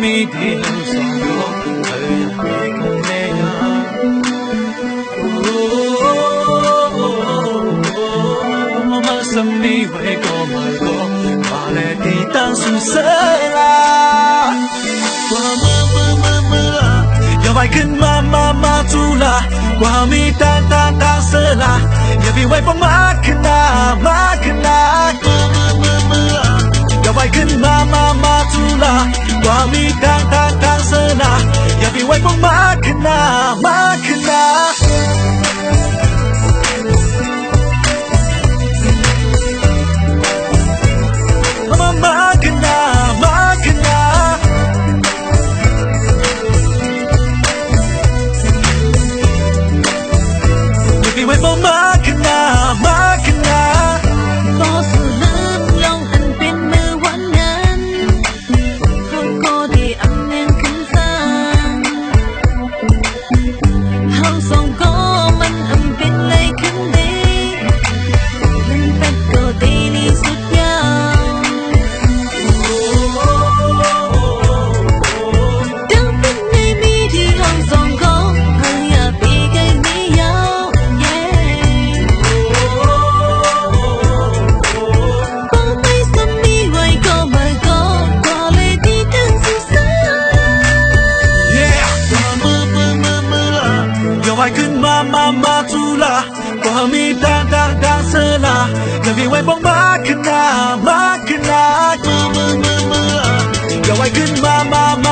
mi đi lâu sông có thời ngày không nghe mà sớm đi về có mời có mà lẽ thì tan xuống sẽ là qua mơ giờ vaiขึ้นมาจูละกว่ามีตาเสละอย่าไปไว้ป้องมาขึ้นหน้อย่าไว้ขึ้นมาจูละกว่ามีตาเสละอย่าไปไว้ป้องมาขึ้นหน้ามาขึ้นหน้าไว้บอกมาขึ้นหน้าก็สู่ลืมลงอันเป็นมือวันนั้นเขาก็ได้อำเนียนขึ้นซางเขาสองก็มันอำเป็นเลยขึ้นดีมันเป็ดก็ดีนี่สุดยาวดังเป็นในมีที่เราสองก็พยายามปีกให้ไม่ยาวไว้ขึ้นมาจูละกว่ามีตาเสละอย่าไปไว้บอกมาขึ้นหน้าอย่าไว้ขึ้นม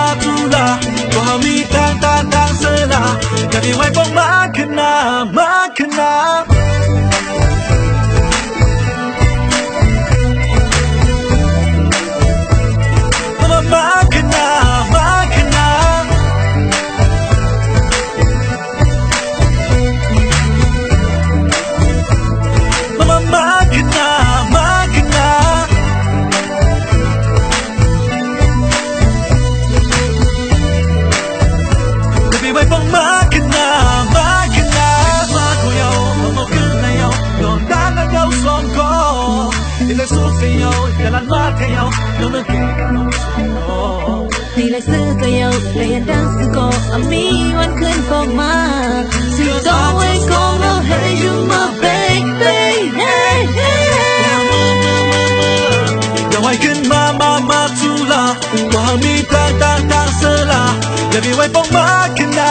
าจูละกว่ามีตาเสละอย่าไปไว้บอกมาขึ้นหน้ามาขึ้นหน้าไว้ป้องมาขึ้นหน้ามาคุยเอามาขึ้นเลยเอาโดนด่าแล้วเดี๋ยวสองก็นี่เลยสู้สิเอาอย่าลันมาเที่ยวโดนเกี่ยวกับน้องสองก็นี่เลยซื้อก็ยาวเลยดังซื้อก็มีวันขึ้นฟองมาสิโต้ไว้ก็แล้วให้ you my baby อย่าไว้ขึ้นมาจูละกว่ามีตาเสละอย่าไปไว้ป้องมาขึ้นหน้า